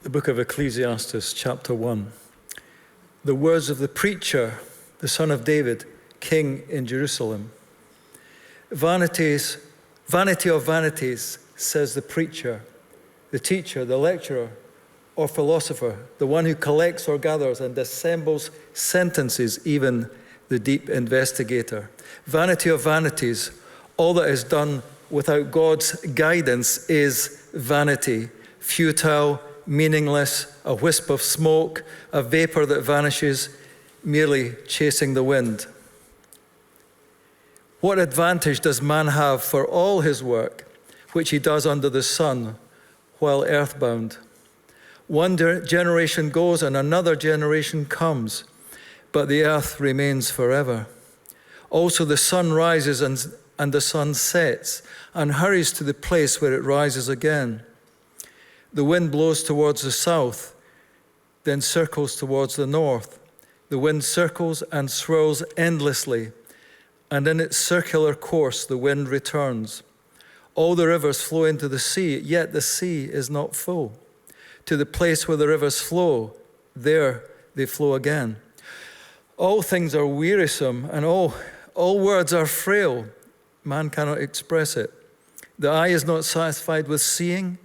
The book of Ecclesiastes, chapter 1. The words of the preacher, the son of David, king in Jerusalem. Vanity of vanities, says the preacher, the teacher, the lecturer, or philosopher, the one who collects or gathers and assembles sentences, even the deep investigator. Vanity of vanities, all that is done without God's guidance is vanity, futile, meaningless, a wisp of smoke, a vapor that vanishes, merely chasing the wind. What advantage does man have for all his work, which he does under the sun, while earthbound? One generation goes and another generation comes, but the earth remains forever. Also the sun rises and the sun sets, and hurries to the place where it rises again. The wind blows towards the south, then circles towards the north. The wind circles and swirls endlessly, and in its circular course the wind returns. All the rivers flow into the sea, yet the sea is not full. To the place where the rivers flow, there they flow again. All things are wearisome, and all words are frail. Man cannot express it. The eye is not satisfied with seeing,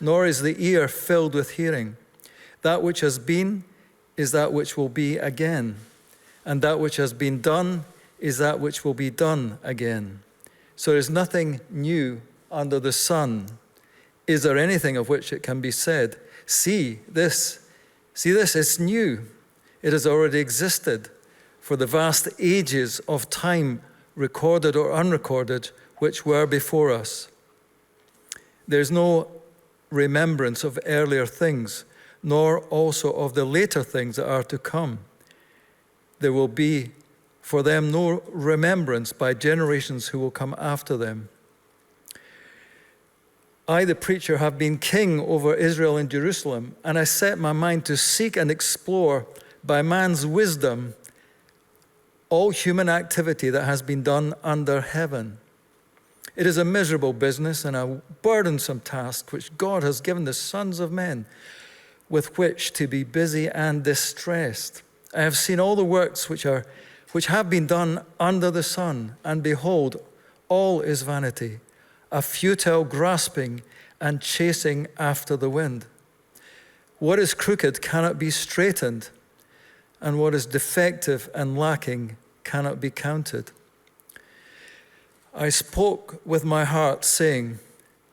nor is the ear filled with hearing. That which has been is that which will be again, and that which has been done is that which will be done again. So there is nothing new under the sun. Is there anything of which it can be said, see this, it's new. It has already existed for the vast ages of time, recorded or unrecorded, which were before us. There's no remembrance of earlier things, nor also of the later things that are to come. There will be for them no remembrance by generations who will come after them. I, the preacher, have been king over Israel and Jerusalem, and I set my mind to seek and explore by man's wisdom all human activity that has been done under heaven. It is a miserable business and a burdensome task which God has given the sons of men with which to be busy and distressed. I have seen all the works which have been done under the sun, and behold, all is vanity, a futile grasping and chasing after the wind. What is crooked cannot be straightened, and what is defective and lacking cannot be counted. I spoke with my heart, saying,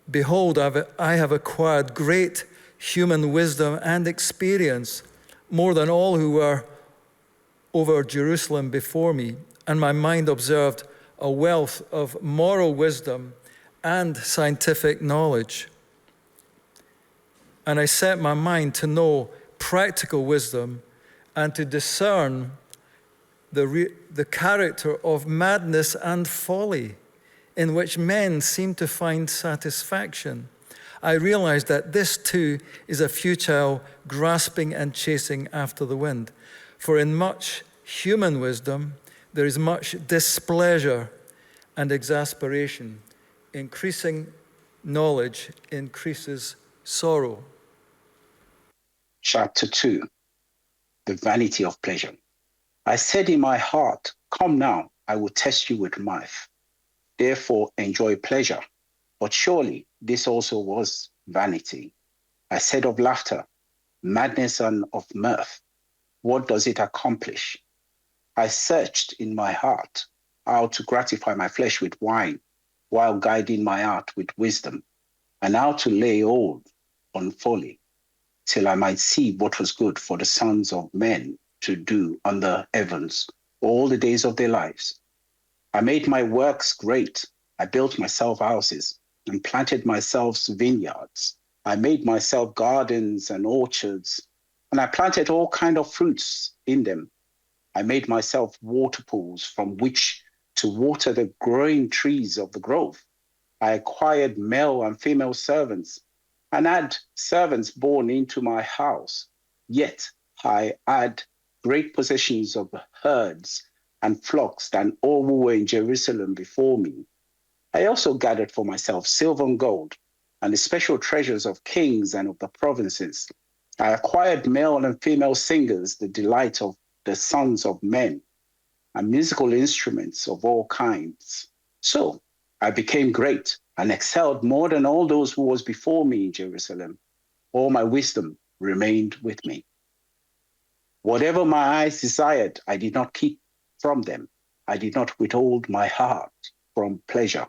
behold, I have acquired great human wisdom and experience, more than all who were over Jerusalem before me, and my mind observed a wealth of moral wisdom and scientific knowledge. And I set my mind to know practical wisdom and to discern the character of madness and folly in which men seem to find satisfaction. I realized that this too is a futile grasping and chasing after the wind. For in much human wisdom, there is much displeasure and exasperation. Increasing knowledge increases sorrow. Chapter 2, the vanity of pleasure. I said in my heart, come now, I will test you with mirth. Therefore enjoy pleasure. But surely this also was vanity. I said of laughter, madness, and of mirth, what does it accomplish? I searched in my heart how to gratify my flesh with wine, while guiding my heart with wisdom, and how to lay hold on folly, till I might see what was good for the sons of men to do under heavens all the days of their lives. I made my works great. I built myself houses and planted myself vineyards. I made myself gardens and orchards, and I planted all kinds of fruits in them. I made myself water pools from which to water the growing trees of the grove. I acquired male and female servants, and had servants born into my house. Yet I had great possessions of herds and flocks than all who were in Jerusalem before me. I also gathered for myself silver and gold, and the special treasures of kings and of the provinces. I acquired male and female singers, the delight of the sons of men, and musical instruments of all kinds. So I became great and excelled more than all those who was before me in Jerusalem. All my wisdom remained with me. Whatever my eyes desired, I did not keep from them. I did not withhold my heart from pleasure.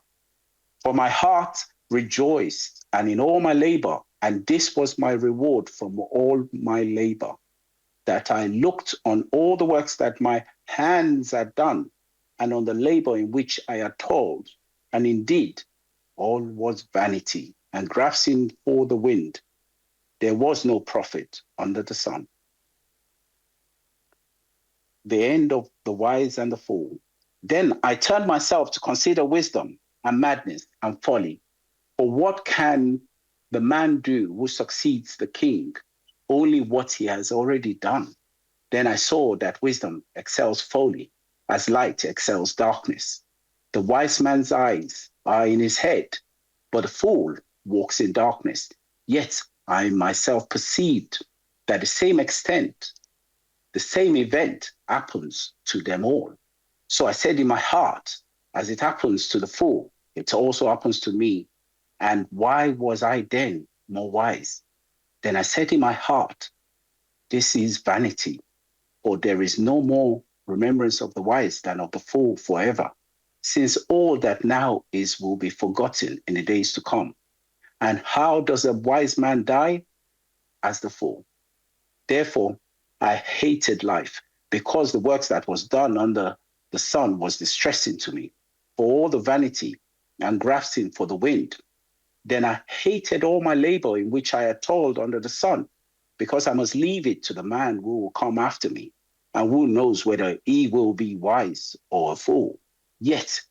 For my heart rejoiced, and in all my labor, and this was my reward from all my labor, that I looked on all the works that my hands had done, and on the labor in which I had toiled. And indeed, all was vanity and grasping for the wind. There was no profit under the sun. The end of the wise and the fool. Then I turned myself to consider wisdom and madness and folly. For what can the man do who succeeds the king? Only what he has already done. Then I saw that wisdom excels folly, as light excels darkness. The wise man's eyes are in his head, but the fool walks in darkness. Yet I myself perceived that the same event happens to them all. So I said in my heart, as it happens to the fool, it also happens to me. And why was I then more wise? Then I said in my heart, this is vanity, for there is no more remembrance of the wise than of the fool forever, since all that now is will be forgotten in the days to come. And how does a wise man die? As the fool. Therefore, I hated life, because the works that was done under the sun was distressing to me, for all the vanity and grasping for the wind. Then I hated all my labor in which I had toiled under the sun, because I must leave it to the man who will come after me, and who knows whether he will be wise or a fool. Yet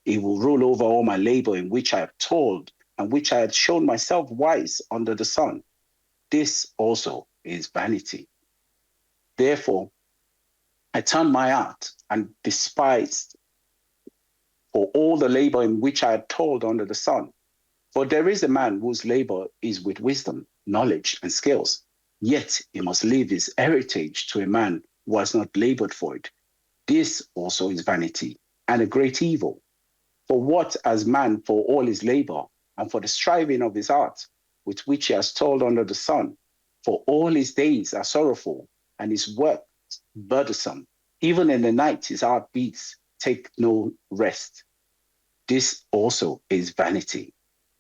he will rule over all my labor in which I have toiled, and which I had shown myself wise under the sun. This also is vanity. Therefore, I turned my heart and despised for all the labor in which I had toiled under the sun. For there is a man whose labor is with wisdom, knowledge, and skills, yet he must leave his heritage to a man who has not labored for it. This also is vanity and a great evil. For what has man for all his labor and for the striving of his heart, with which he has toiled under the sun? For all his days are sorrowful, and his work burdensome. Even in the night his heart beats, take no rest. This also is vanity.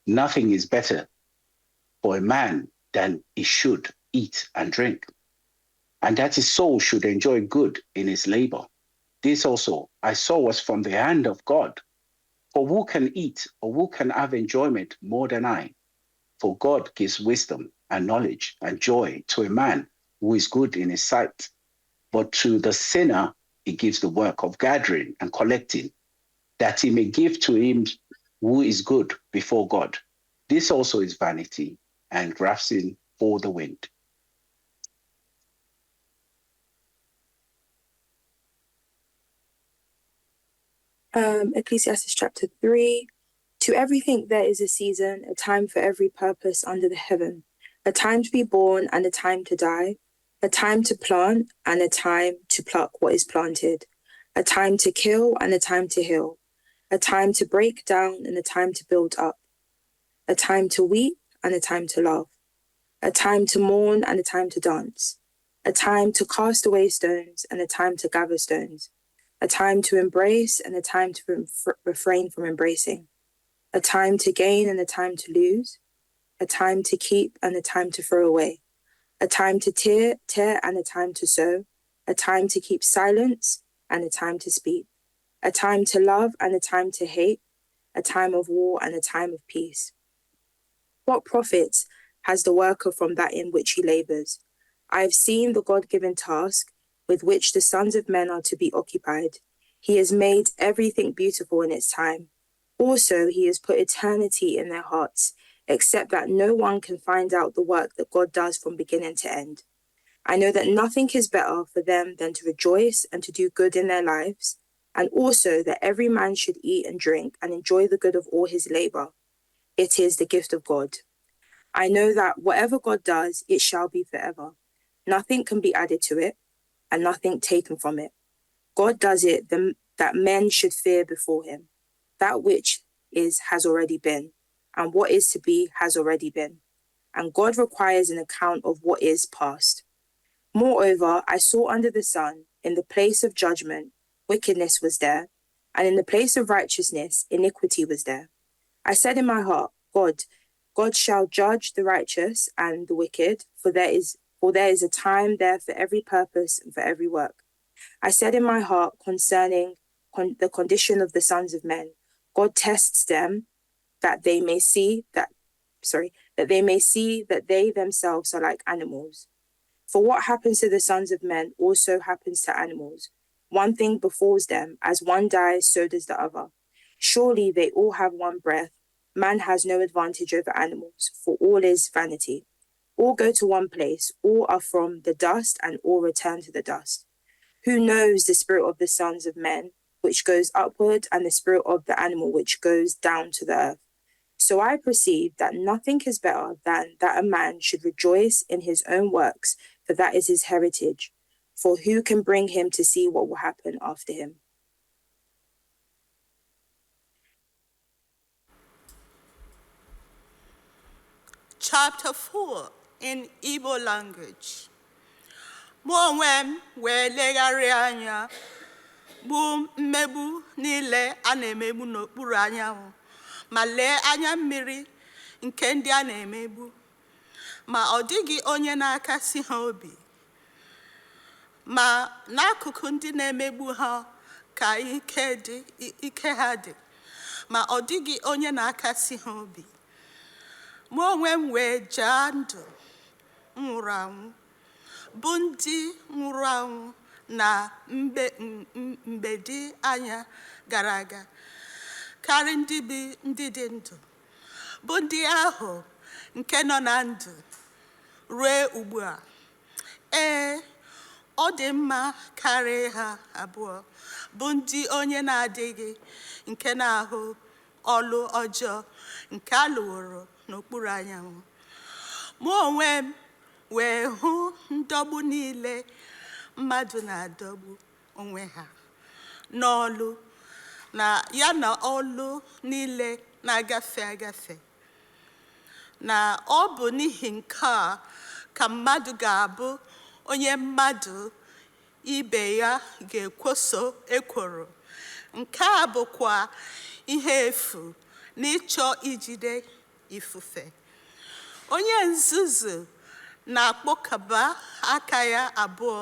Nothing is better for a man than he should eat and drink, and that his soul should enjoy good in his labor. This also I saw was from the hand of God. For who can eat or who can have enjoyment more than I? For God gives wisdom and knowledge and joy to a man who is good in his sight. But to the sinner, he gives the work of gathering and collecting, that he may give to him who is good before God. This also is vanity and grasping for the wind. Ecclesiastes chapter 3. To everything there is a season, a time for every purpose under the heaven, a time to be born and a time to die, a time to plant and a time to pluck what is planted, a time to kill and a time to heal, a time to break down and a time to build up, a time to weep and a time to laugh, a time to mourn and a time to dance, a time to cast away stones and a time to gather stones, a time to embrace and a time to refrain from embracing, a time to gain and a time to lose, a time to keep and a time to throw away, a time to tear and a time to sow, a time to keep silence and a time to speak, a time to love and a time to hate, a time of war and a time of peace. What profit has the worker from that in which he labors? I have seen the God-given task with which the sons of men are to be occupied. He has made everything beautiful in its time. Also, he has put eternity in their hearts, except that no one can find out the work that God does from beginning to end. I know that nothing is better for them than to rejoice and to do good in their lives, and also that every man should eat and drink and enjoy the good of all his labor. It is the gift of God. I know that whatever God does, it shall be forever. Nothing can be added to it, and nothing taken from it. God does it that men should fear before him. That which is has already been, and what is to be has already been. And God requires an account of what is past. Moreover, I saw under the sun, in the place of judgment, wickedness was there, and in the place of righteousness, iniquity was there. I said in my heart, God shall judge the righteous and the wicked, for there is a time there for every purpose and for every work. I said in my heart concerning the condition of the sons of men, God tests them that they may see that they themselves are like animals. For what happens to the sons of men also happens to animals. One thing befalls them, as one dies, so does the other. Surely they all have one breath. Man has no advantage over animals, for all is vanity. All go to one place, all are from the dust, and all return to the dust. Who knows the spirit of the sons of men, which goes upward, and the spirit of the animal, which goes down to the earth? So I perceive that nothing is better than that a man should rejoice in his own works, for that is his heritage. For who can bring him to see what will happen after him? Chapter 4 in Igbo language. Mụ onwe m wee legharịa anya bụ mmegbu niile a na-emegbu n'okpuru anyanwụ, ma lee anya mmiri nke ndị a na-emegbu, ma ọ dịghị onye na-akasi ha obi. Ma n'akụkụ ndị na-emegbu ha ka ike ha dị, ma ọ dịghị onye na-akasi ha obi. Mụ onwe m wee jaa ndụ nwụrụ anwụ, bụ ndị nwụrụ anwụ na mgbe dị anya gara aga, karị ndị dị ndụ, bụ ndị ahụ nke nọ na ndụ ruo ugbu a. Ọ dị mma karịa ha abụọ, bụ ndị onye na-adịghị nke na-ahụ ọlụ ọjọọ nke a lụworo n'okpuru anyanwụ. Mụ onwe m wee hụ ndọgbu niile mmadụ na-adọgbu onwe ha n'ọlụ, ya na ọlụ niile na-agafe agafe, na ọ bụ n'ihi nke a ka mmadụ ga-abụ onye mmadụ ibe ya ga-ekwoso ekworo. Nke a bụkwa ihe efu n'ịchọ ijide ifufe. Onye nzuzu na-akpọkaba aka ya abụọ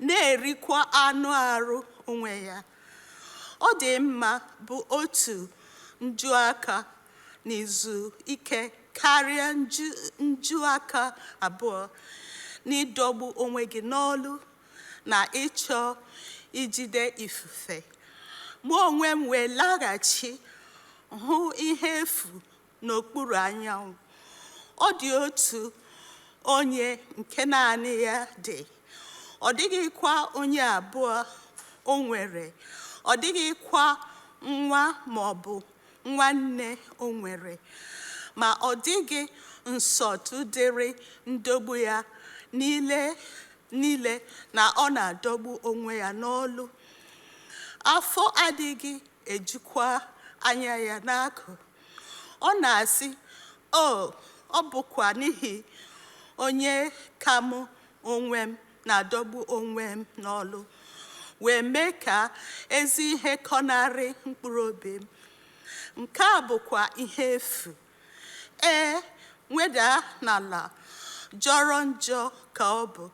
na-erikwa anụ arụ onwe ya. Ọ dị mma bụ otu njuaka n'izu ike karịa njuaka abụọ n'ịdọgbu onwe gị n'ọlụ na ịchọ ijide ifufe. Mụ onwe m wee laghachi hụ ihe efu n'okpuru anyanwụ. Ọ dị otu onye nke naanị ya dị. Ọ dịghịkwa onye abụọ o nwere. Ọ dịghịkwa nwa ma ọ bụ nwanne o nwere. Ma ọ dịghị nsọtụ dịrị ndọgbu ya niile na ọ na-adọgbu onwe ya n'ọlụ. Afọ adịghị ejukwa anya ya n'akụ. Ọ na-asị, ọ bụkwa n'ihi onye ka mụ onwe m na-adọgbu onwe m n'ọlụ, wee mee ka ezi ihe kọnarị mkpụrụ obi m. Nke a bụkwa ihe efu. Nweda n'ala jọrọ njọ ka ọ bụ.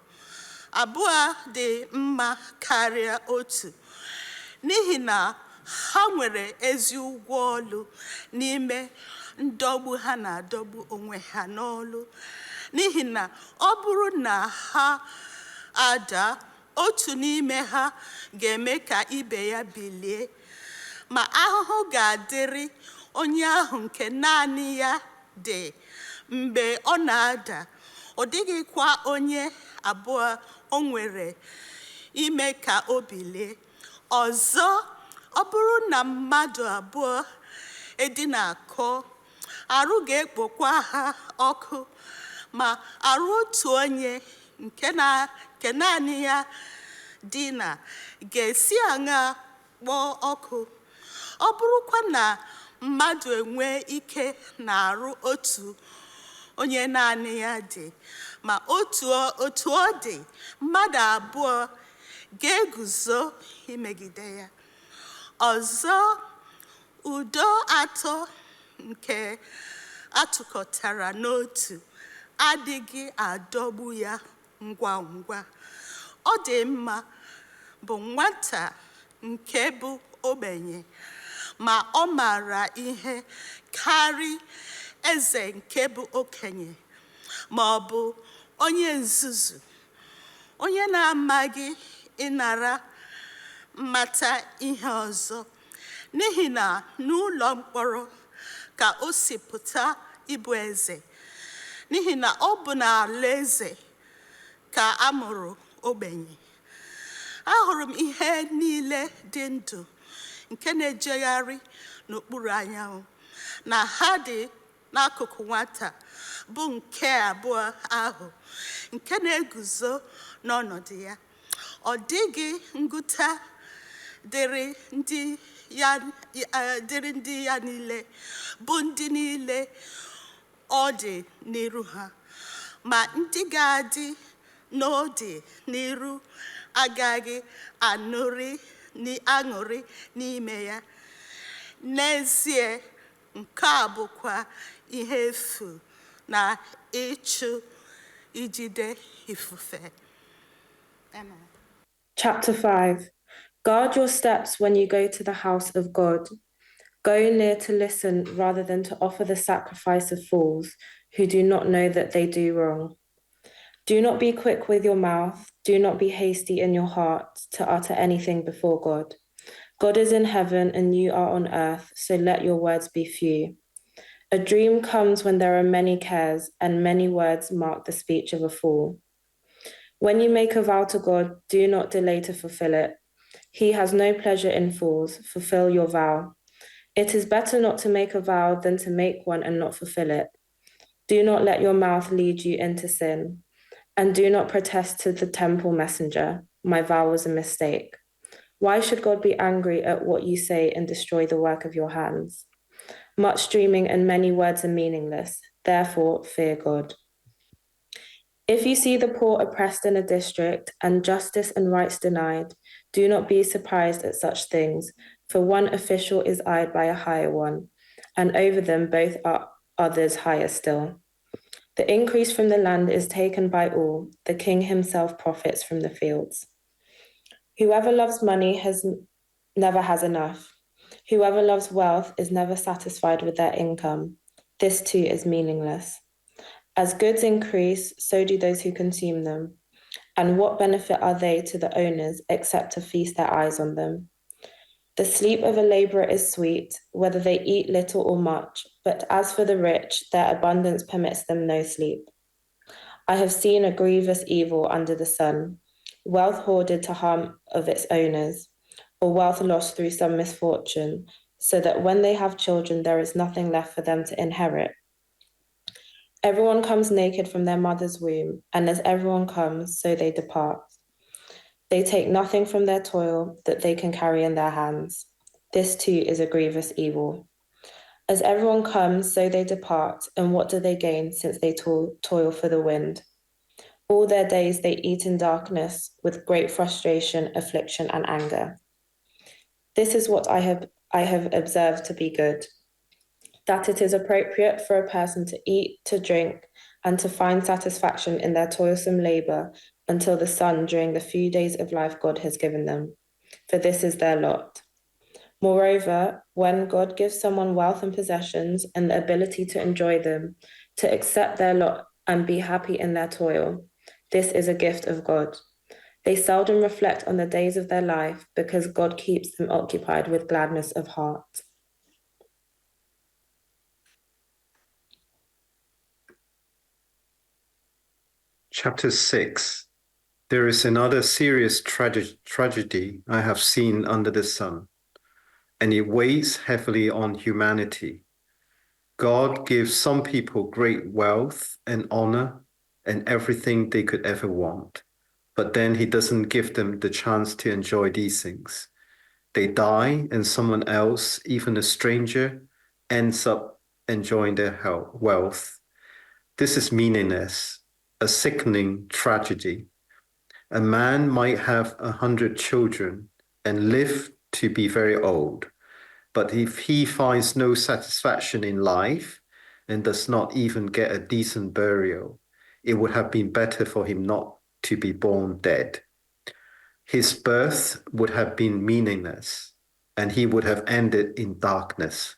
Abụọ dị mma karịa otu, n'ihi na ha nwere ezi ụgwọ ọlụ n'ime ndọgbu ha na-adọgbu onwe ha n'ọlụ. N'ihi na ọ bụrụ na ha ada, otu n'ime ha ga-eme ka ibe ya bilie. Ma ahụhụ ga-adịrị onye ahụ nke naanị ya dị mgbe ọ na-ada. Ọ dịghịkwa onye abụọ o nwere ime ka o bilie. Ọzọ, ọ bụrụ na mmadụ abụọ edina akọ, arụ ga-ekpokwa ha ọkụ, ma arụ otu onye nke naanị ya dị na ga-esi aṅa kpọọ ọkụ. Ọ bụrụkwa na mmadụ enwee ike na-arụ otu onye naanị ya dị, ma otu ọ dị, mmadụ abụọ ga-eguzo imegide ya. Ọzọ, udo atọ nke atụkọtara n'otu adịghị adọgbu ya ngwa ngwa. Ọ dị mma bụ nwata nke bụ ogbenye, ma ọ maara ihe karị eze nke bụ okenye, ma ọ bụ onye nzuzu, onye na-amaghị ịnara mmata ihe ọzọ, n'ihi na n'ụlọ mkpọrọ ka o si pụta ịbụ eze, n'ihi na ọ bụ n'ala eze ka a mụrụ ogbenye. Ahụrụ m ihe niile dị ndụ nke na-ejegharị n'okpuru anyanwụ, na ha dị n'akụkụ nwata bụ nke abụọ ahụ nke na-eguzo n'ọnọdụ ya. Ọ dịghị ngụta dịrị ndị ya niile, bụ ndị niile ọ dị n'iru ha, ma ndị ga-adị n'ọdị n'iru agaghị aṅụrị n'ime ya. N'ezie, nke a bụkwa ihe efu na ịchụ ijide ifufe. Amen. Chapter 5. Guard your steps when you go to the house of God. Go near to listen rather than to offer the sacrifice of fools who do not know that they do wrong. Do not be quick with your mouth. Do not be hasty in your heart to utter anything before God. God is in heaven and you are on earth, so let your words be few. A dream comes when there are many cares, and many words mark the speech of a fool. When you make a vow to God, do not delay to fulfill it. He has no pleasure in fools. Fulfill your vow. It is better not to make a vow than to make one and not fulfill it. Do not let your mouth lead you into sin. And do not protest to the temple messenger, my vow was a mistake. Why should God be angry at what you say and destroy the work of your hands? Much dreaming and many words are meaningless. Therefore, fear God. If you see the poor oppressed in a district and justice and rights denied, do not be surprised at such things, for one official is eyed by a higher one, and over them both are others higher still. The increase from the land is taken by all. The king himself profits from the fields. Whoever loves money never has enough. Whoever loves wealth is never satisfied with their income. This too is meaningless. As goods increase, so do those who consume them. And what benefit are they to the owners except to feast their eyes on them? The sleep of a laborer is sweet, whether they eat little or much, but as for the rich, their abundance permits them no sleep. I have seen a grievous evil under the sun, wealth hoarded to harm of its owners, or wealth lost through some misfortune, so that when they have children, there is nothing left for them to inherit. Everyone comes naked from their mother's womb, and as everyone comes, so they depart. They take nothing from their toil that they can carry in their hands. This too is a grievous evil. As everyone comes, so they depart, and what do they gain since they toil for the wind? All their days they eat in darkness, with great frustration, affliction, and anger. This is what I have observed to be good, that it is appropriate for a person to eat, to drink, and to find satisfaction in their toilsome labor until the sun during the few days of life God has given them, for this is their lot. Moreover, when God gives someone wealth and possessions and the ability to enjoy them, to accept their lot and be happy in their toil, this is a gift of God. They seldom reflect on the days of their life because God keeps them occupied with gladness of heart. Chapter 6. There is another serious tragedy I have seen under the sun, and it weighs heavily on humanity. God gives some people great wealth and honor and everything they could ever want, but then he doesn't give them the chance to enjoy these things. They die, and someone else, even a stranger, ends up enjoying their wealth. This is meaningless, a sickening tragedy. A man might have 100 children and live to be very old, but if he finds no satisfaction in life and does not even get a decent burial, it would have been better for him not to be born dead. His birth would have been meaningless, and he would have ended in darkness.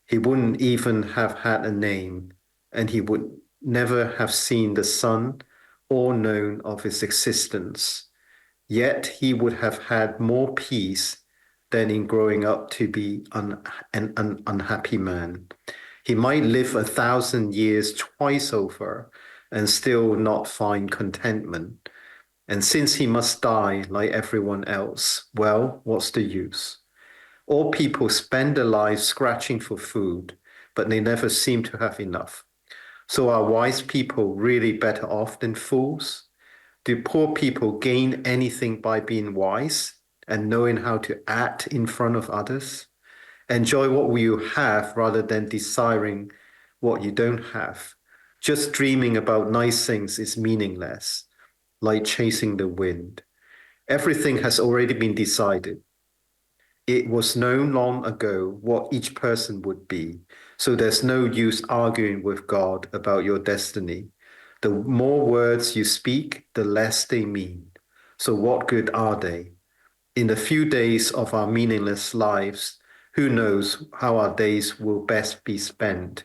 He wouldn't even have had a name, and he would never have seen the sun or known of his existence. Yet he would have had more peace than in growing up to be an unhappy man. He might live 1,000 years twice over and still not find contentment. And since he must die like everyone else, well, what's the use? All people spend their lives scratching for food, but they never seem to have enough. So are wise people really better off than fools? Do poor people gain anything by being wise and knowing how to act in front of others? Enjoy what you have rather than desiring what you don't have. Just dreaming about nice things is meaningless, like chasing the wind. Everything has already been decided. It was known long ago what each person would be, so there's no use arguing with God about your destiny. The more words you speak, the less they mean. So what good are they? In the few days of our meaningless lives, who knows how our days will best be spent?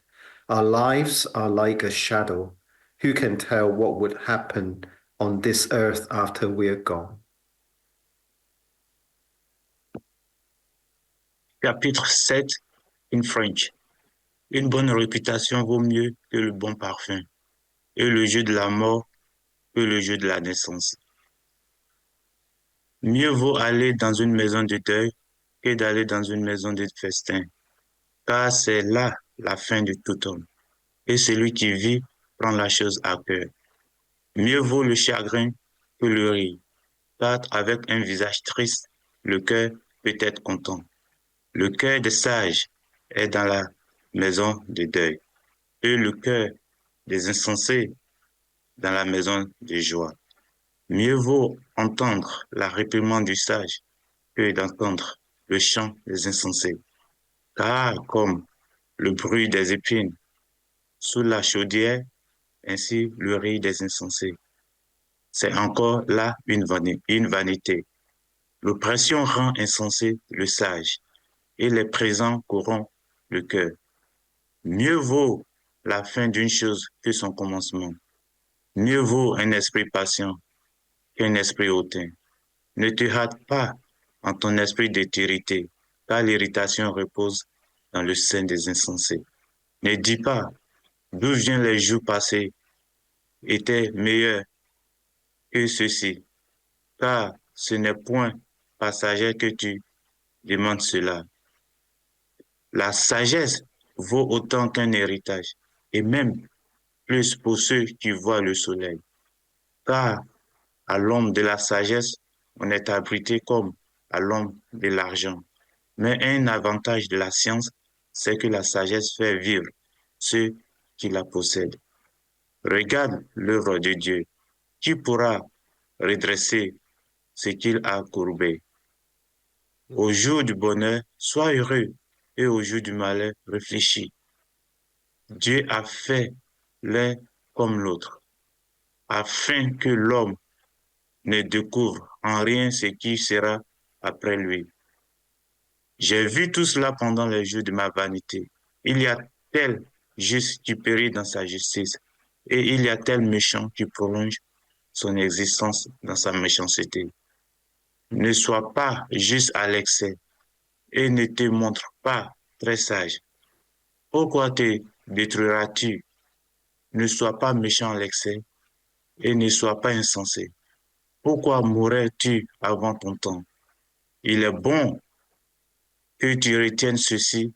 Our lives are like a shadow. Who can tell what would happen on this earth after we're gone? Chapitre 7 in French. Une bonne réputation vaut mieux que le bon parfum, et le jeu de la mort que le jeu de la naissance. Mieux vaut aller dans une maison de deuil que d'aller dans une maison de festin, car c'est là la fin de tout homme, et celui qui vit prend la chose à cœur. Mieux vaut le chagrin que le rire, car avec un visage triste, le cœur peut être content. Le cœur des sages est dans la maison de deuil, et le cœur des insensés dans la maison de joie. Mieux vaut entendre la réprimande du sage que d'entendre le chant des insensés. Car comme le bruit des épines sous la chaudière, ainsi le rire des insensés. C'est encore là une vanité. L'oppression rend insensé le sage, et les présents corrompent le cœur. Mieux vaut la fin d'une chose que son commencement. Mieux vaut un esprit patient qu'un esprit hautain. Ne te hâte pas en ton esprit d'étérité, car l'irritation repose dans le sein des insensés. Ne dis pas d'où viennent les jours passés, étaient meilleurs que ceux-ci, car ce n'est point passager que tu demandes cela. La sagesse vaut autant qu'un héritage, et même plus pour ceux qui voient le soleil. Car à l'ombre de la sagesse, on est abrité comme à l'ombre de l'argent. Mais un avantage de la science, c'est que la sagesse fait vivre ceux qui la possèdent. Regarde l'œuvre de Dieu. Qui pourra redresser ce qu'il a courbé? Au jour du bonheur, sois heureux, et au jour du malheur, réfléchis. Dieu a fait l'un comme l'autre, afin que l'homme ne découvre en rien ce qui sera après lui. J'ai vu tout cela pendant les jours de ma vanité. Il y a tel juste qui périt dans sa justice, et il y a tel méchant qui prolonge son existence dans sa méchanceté. Ne sois pas juste à l'excès, et ne te montre pas très sage. Pourquoi te détruiras-tu? Ne sois pas méchant à l'excès, et ne sois pas insensé. Pourquoi mourrais-tu avant ton temps? Il est bon que tu retiennes ceci,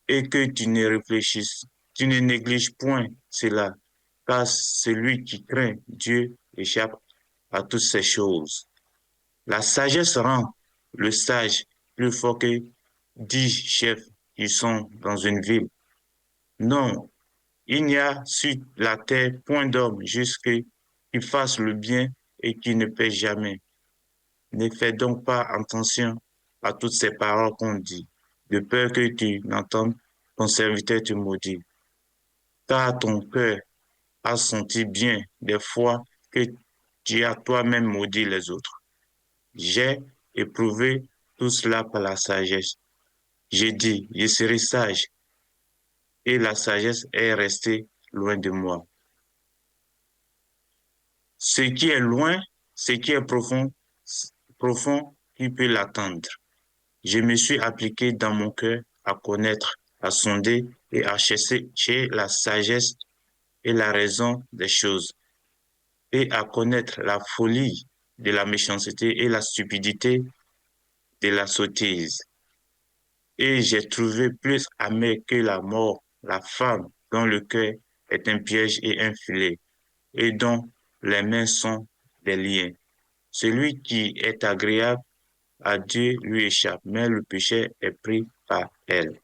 et que tu ne négliges point cela, car celui qui craint Dieu échappe à toutes ces choses. La sagesse rend le sage plus fort que 10 chefs qui sont dans une ville. Non, il n'y a sur la terre point d'homme jusque qui fasse le bien et qui ne paie jamais. Ne fais donc pas attention à toutes ces paroles qu'on dit, de peur que tu n'entendes ton serviteur te maudire. Car ton cœur a senti bien des fois que tu as toi-même maudit les autres. J'ai éprouvé tout cela par la sagesse. J'ai dit, je serai sage, et la sagesse est restée loin de moi. Ce qui est loin, ce qui est profond, qui peut l'attendre. Je me suis appliqué dans mon cœur à connaître, à sonder et à chercher la sagesse et la raison des choses, et à connaître la folie de la méchanceté et la stupidité de la sottise. Et j'ai trouvé plus amer que la mort la femme dont le cœur est un piège et un filet, et dont les mains sont des liens. Celui qui est agréable à Dieu lui échappe, mais le péché est pris par elle.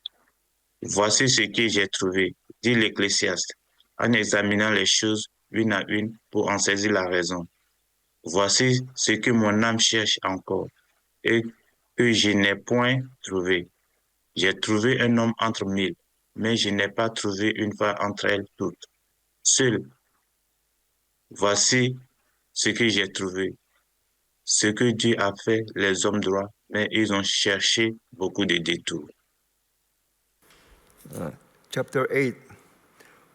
Voici ce que j'ai trouvé, dit l'Ecclésiaste, en examinant les choses une à une pour en saisir la raison. Voici ce que mon âme cherche encore et que je n'ai point trouvé. J'ai trouvé un homme entre 1000, mais je n'ai pas trouvé une femme entre elles toutes. Seul, voici ce que j'ai trouvé. Ce que Dieu a fait les hommes droits, mais ils ont cherché beaucoup de détours. Chapter 8.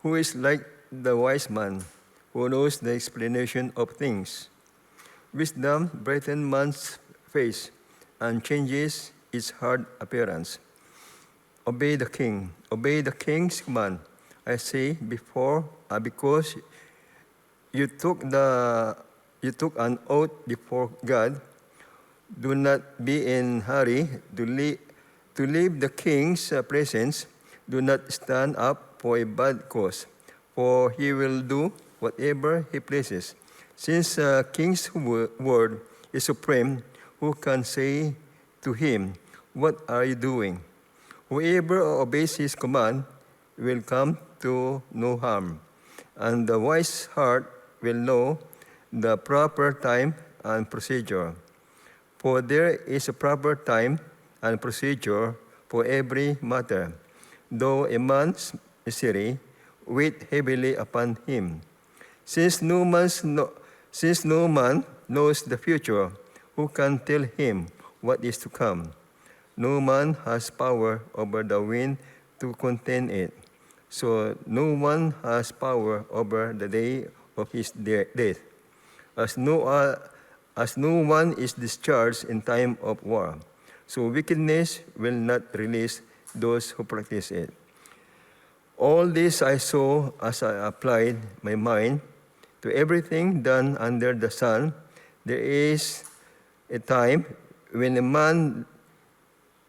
Who is like the wise man who knows the explanation of things? Wisdom brightens man's face and changes its hard appearance. Obey the king's command. I say because you took an oath before God. Do not be in hurry to leave the king's presence. Do not stand up for a bad cause, for he will do whatever he pleases. Since the king's word is supreme, who can say to him, "What are you doing?" Whoever obeys his command will come to no harm, and the wise heart will know the proper time and procedure. For there is a proper time and procedure for every matter, though a man's misery weight heavily upon him. Since no man knows the future, who can tell him what is to come? No man has power over the wind to contain it, so no one has power over the day of his death. As no one is discharged in time of war, so wickedness will not release those who practice it. All this I saw as I applied my mind to everything done under the sun. There is a time when a man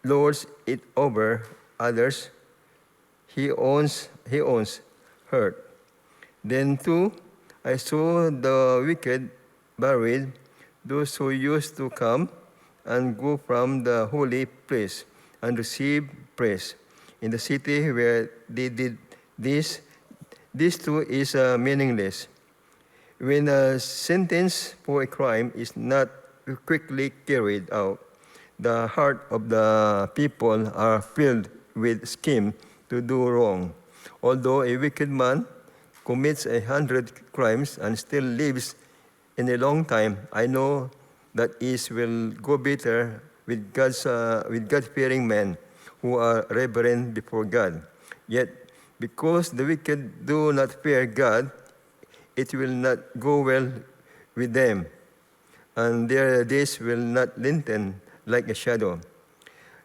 lords it over others. He owns hurt. Then too, I saw the wicked buried, those who used to come and go from the holy place and receive praise. In the city where they did this too is meaningless. When a sentence for a crime is not quickly carried out, the heart of the people are filled with scheme to do wrong. Although a wicked man commits 100 crimes and still lives in a long time, I know that it will go better with God-fearing men who are reverent before God. Yet, because the wicked do not fear God, it will not go well with them, and their days will not lengthen like a shadow.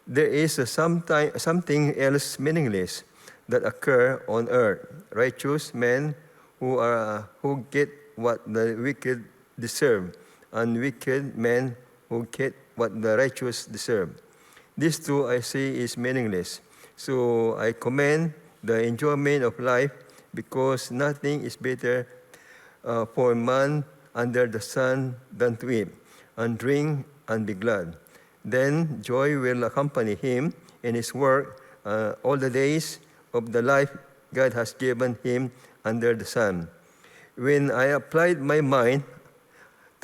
There is something else meaningless that occur on earth. Righteous men who get what the wicked deserve, and wicked men who get what the righteous deserve. This too I say is meaningless. So I commend the enjoyment of life, because nothing is better for man under the sun than to eat and drink and be glad. Then joy will accompany him in his work all the days of the life God has given him under the sun. When I applied my mind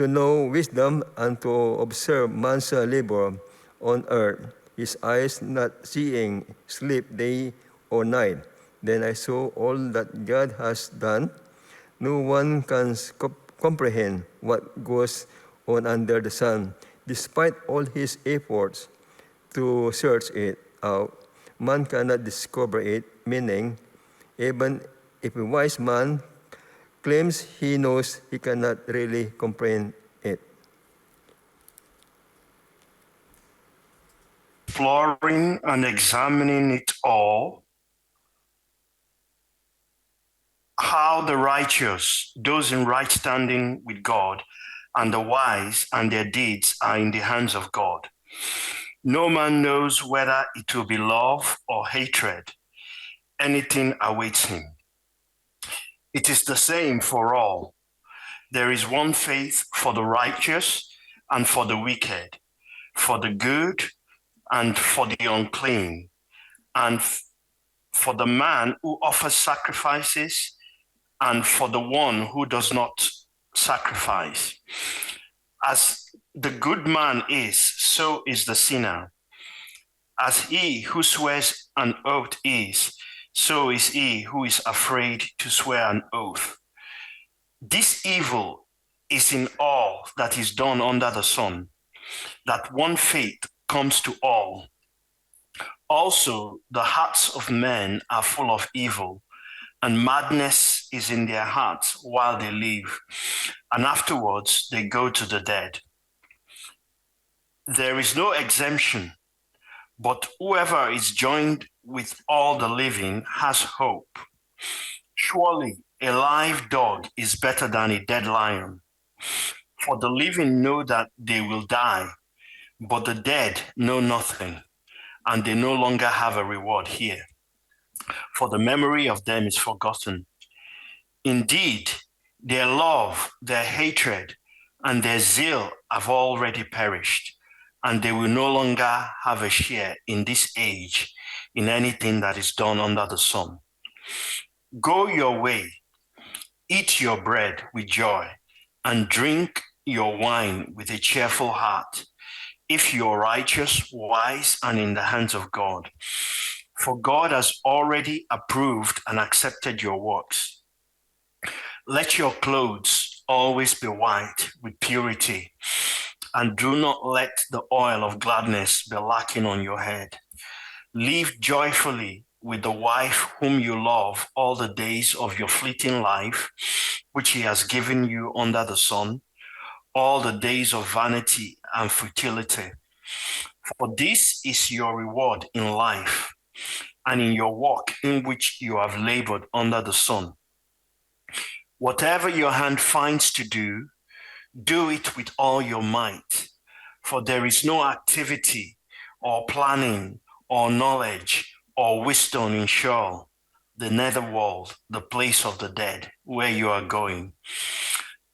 to know wisdom and to observe man's labor on earth, his eyes not seeing sleep day or night, then I saw all that God has done. No one can comprehend what goes on under the sun. Despite all his efforts to search it out, man cannot discover it, meaning, even if a wise man claims he knows, he cannot really comprehend it. Exploring and examining it all, how the righteous, those in right standing with God, and the wise and their deeds are in the hands of God. No man knows whether it will be love or hatred. Anything awaits him. It is the same for all. There is one faith for the righteous and for the wicked, for the good and for the unclean, and for the man who offers sacrifices and for the one who does not sacrifice. As the good man is, so is the sinner. As he who swears an oath is, so is he who is afraid to swear an oath. This evil is in all that is done under the sun, that one faith comes to all. Also, the hearts of men are full of evil, and madness is in their hearts while they live, and afterwards they go to the dead. There is no exemption, but whoever is joined with all the living has hope. Surely a live dog is better than a dead lion, for the living know that they will die, but the dead know nothing, and they no longer have a reward here, for the memory of them is forgotten. Indeed, their love, their hatred, and their zeal have already perished, and they will no longer have a share in this age in anything that is done under the sun. Go your way, eat your bread with joy, and drink your wine with a cheerful heart, if you are righteous, wise, and in the hands of God. For God has already approved and accepted your works. Let your clothes always be white with purity, and do not let the oil of gladness be lacking on your head. Live joyfully with the wife whom you love all the days of your fleeting life, which he has given you under the sun, all the days of vanity and futility. For this is your reward in life and in your work in which you have labored under the sun. Whatever your hand finds to do, do it with all your might, for there is no activity or planning or knowledge or wisdom in Sheol, the netherworld, the place of the dead, where you are going.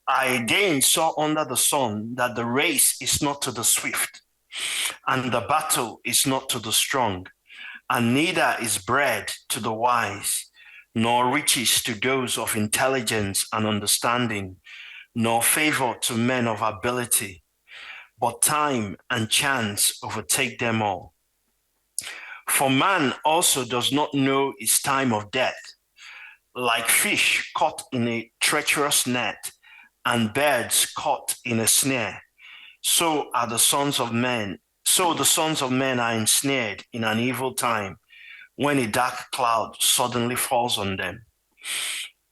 I again saw under the sun that the race is not to the swift, and the battle is not to the strong, and neither is bread to the wise, nor riches to those of intelligence and understanding, nor favor to men of ability, but time and chance overtake them all. For man also does not know his time of death. Like fish caught in a treacherous net, and birds caught in a snare, so the sons of men are ensnared in an evil time, when a dark cloud suddenly falls on them.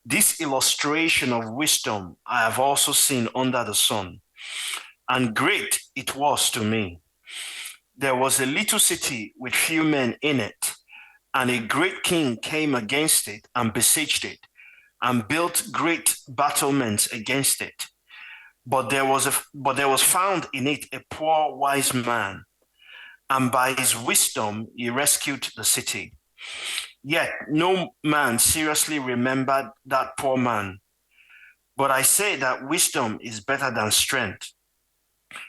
This illustration of wisdom I have also seen under the sun, and great it was to me. There was a little city with few men in it, and a great king came against it and besieged it, and built great battlements against it. But there was found in it a poor wise man, and by his wisdom he rescued the city. Yet no man seriously remembered that poor man. But I say that wisdom is better than strength.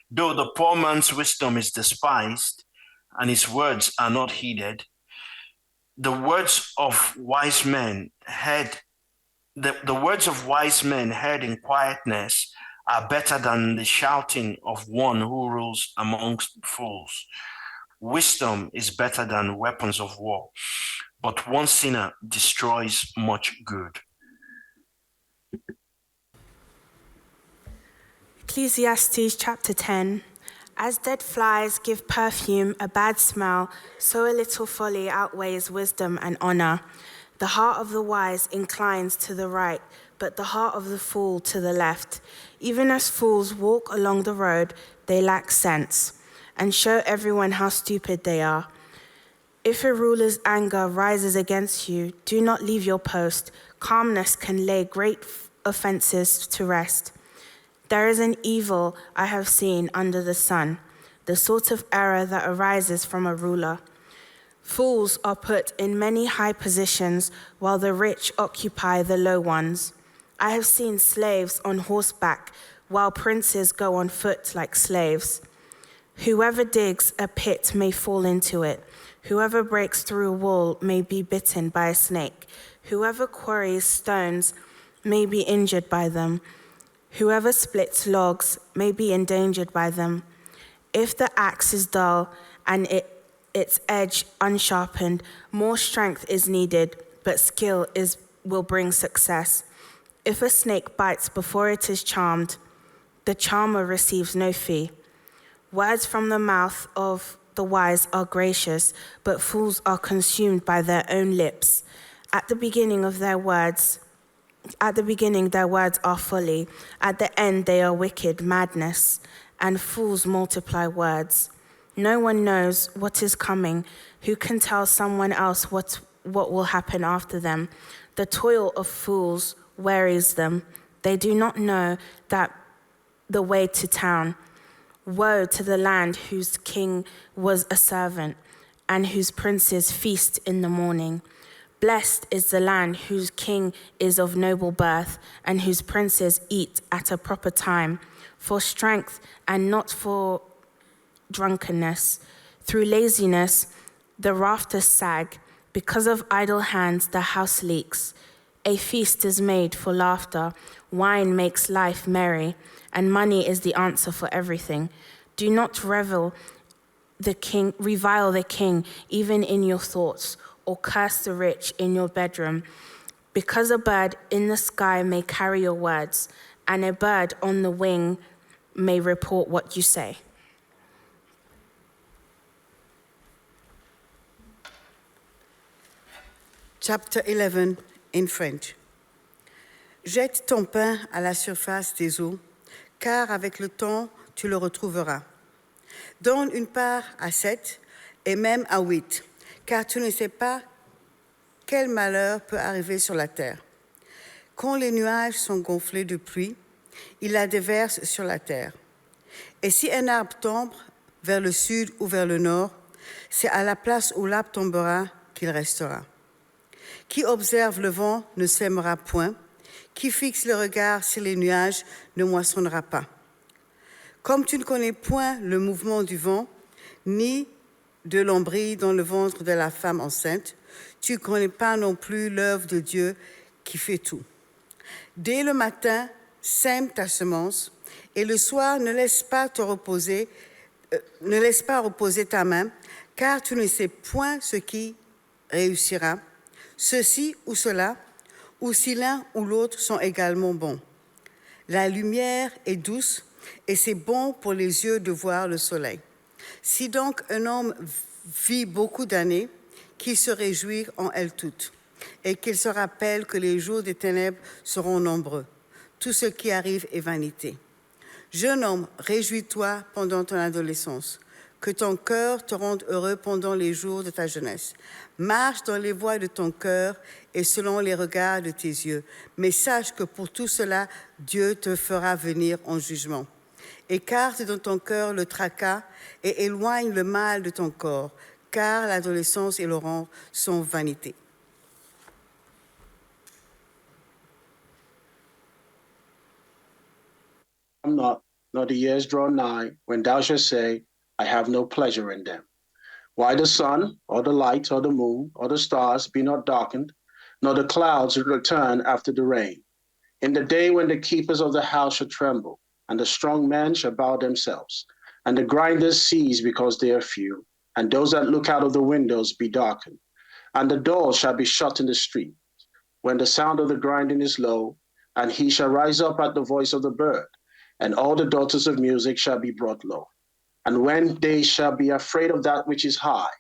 Though the poor man's wisdom is despised, and his words are not heeded, the words of wise men heard in quietness are better than the shouting of one who rules amongst fools. Wisdom is better than weapons of war, but one sinner destroys much good. Ecclesiastes chapter 10. As dead flies give perfume a bad smell, so a little folly outweighs wisdom and honor. The heart of the wise inclines to the right, but the heart of the fool to the left. Even as fools walk along the road, they lack sense, and show everyone how stupid they are. If a ruler's anger rises against you, do not leave your post. Calmness can lay great offenses to rest. There is an evil I have seen under the sun, the sort of error that arises from a ruler. Fools are put in many high positions, while the rich occupy the low ones. I have seen slaves on horseback, while princes go on foot like slaves. Whoever digs a pit may fall into it. Whoever breaks through a wall may be bitten by a snake. Whoever quarries stones may be injured by them. Whoever splits logs may be endangered by them. If the axe is dull and its edge unsharpened, more strength is needed, but skill will bring success. If a snake bites before it is charmed, the charmer receives no fee. Words from the mouth of the wise are gracious, but fools are consumed by their own lips. At the beginning their words are folly. At the end they are wicked madness, and fools multiply words. No one knows what is coming. Who can tell someone else what will happen after them? The toil of fools wearies them. They do not know that the way to town. Woe to the land whose king was a servant, and whose princes feast in the morning. Blessed is the land whose king is of noble birth, and whose princes eat at a proper time, for strength and not for drunkenness. Through laziness, the rafters sag. Because of idle hands, the house leaks. A feast is made for laughter. Wine makes life merry, and money is the answer for everything. Do not revile the king, even in your thoughts, or curse the rich in your bedroom, because a bird in the sky may carry your words, and a bird on the wing may report what you say. Chapter 11 in French. Jette ton pain à la surface des eaux, car avec le temps, tu le retrouveras. Donne une part à 7 et même à 8, car tu ne sais pas quel malheur peut arriver sur la terre. Quand les nuages sont gonflés de pluie, il la déverse sur la terre. Et si un arbre tombe vers le sud ou vers le nord, c'est à la place où l'arbre tombera qu'il restera. Qui observe le vent ne sèmera point, qui fixe le regard sur les nuages ne moissonnera pas. Comme tu ne connais point le mouvement du vent, ni de l'ombrille dans le ventre de la femme enceinte, tu ne connais pas non plus l'œuvre de Dieu qui fait tout. Dès le matin, sème ta semence, et le soir ne laisse pas reposer ta main, car tu ne sais point ce qui réussira, ceci ou cela, ou si l'un ou l'autre sont également bons. La lumière est douce, et c'est bon pour les yeux de voir le soleil. Si donc un homme vit beaucoup d'années, qu'il se réjouisse en elles toutes, et qu'il se rappelle que les jours des ténèbres seront nombreux. Tout ce qui arrive est vanité. Jeune homme, réjouis-toi pendant ton adolescence, que ton cœur te rende heureux pendant les jours de ta jeunesse. Marche dans les voies de ton cœur et selon les regards de tes yeux, mais sache que pour tout cela, Dieu te fera venir en jugement. Écarte dans ton cœur le tracas et éloigne le mal de ton corps, car l'adolescence et l'auront sont vanité. Come not, nor the years draw nigh, when thou shalt say, I have no pleasure in them. Why the sun, or the light, or the moon, or the stars be not darkened, nor the clouds return after the rain. In the day when the keepers of the house shall tremble, and the strong men shall bow themselves, and the grinders cease because they are few, and those that look out of the windows be darkened, and the doors shall be shut in the street, when the sound of the grinding is low, and he shall rise up at the voice of the bird, and all the daughters of music shall be brought low. And when they shall be afraid of that which is high,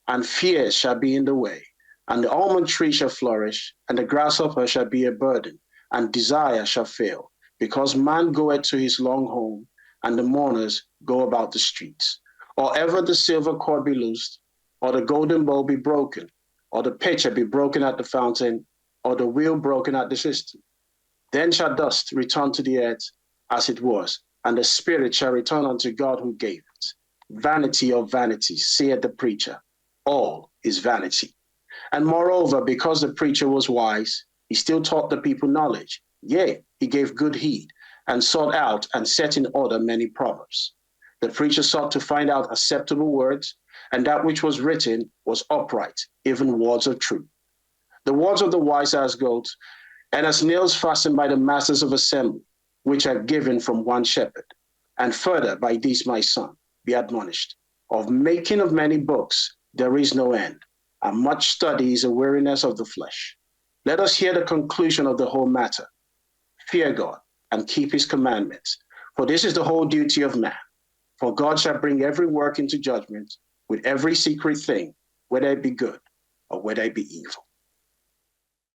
and fear shall be in the way, and the almond tree shall flourish, and the grasshopper shall be a burden, and desire shall fail, because man goeth to his long home, and the mourners go about the streets. Or ever the silver cord be loosed, or the golden bowl be broken, or the pitcher be broken at the fountain, or the wheel broken at the cistern. Then shall dust return to the earth as it was, and the spirit shall return unto God who gave it. Vanity of vanities, saith the preacher, all is vanity. And moreover, because the preacher was wise, he still taught the people knowledge. Yea, he gave good heed, and sought out and set in order many proverbs. The preacher sought to find out acceptable words, and that which was written was upright, even words of truth. The words of the wise are as gold, and as nails fastened by the masters of assembly, which are given from one shepherd. And further, by these, my son, be admonished. Of making of many books there is no end, and much study is a weariness of the flesh. Let us hear the conclusion of the whole matter. Fear God and keep his commandments, for this is the whole duty of man. For God shall bring every work into judgment with every secret thing, whether it be good or whether it be evil.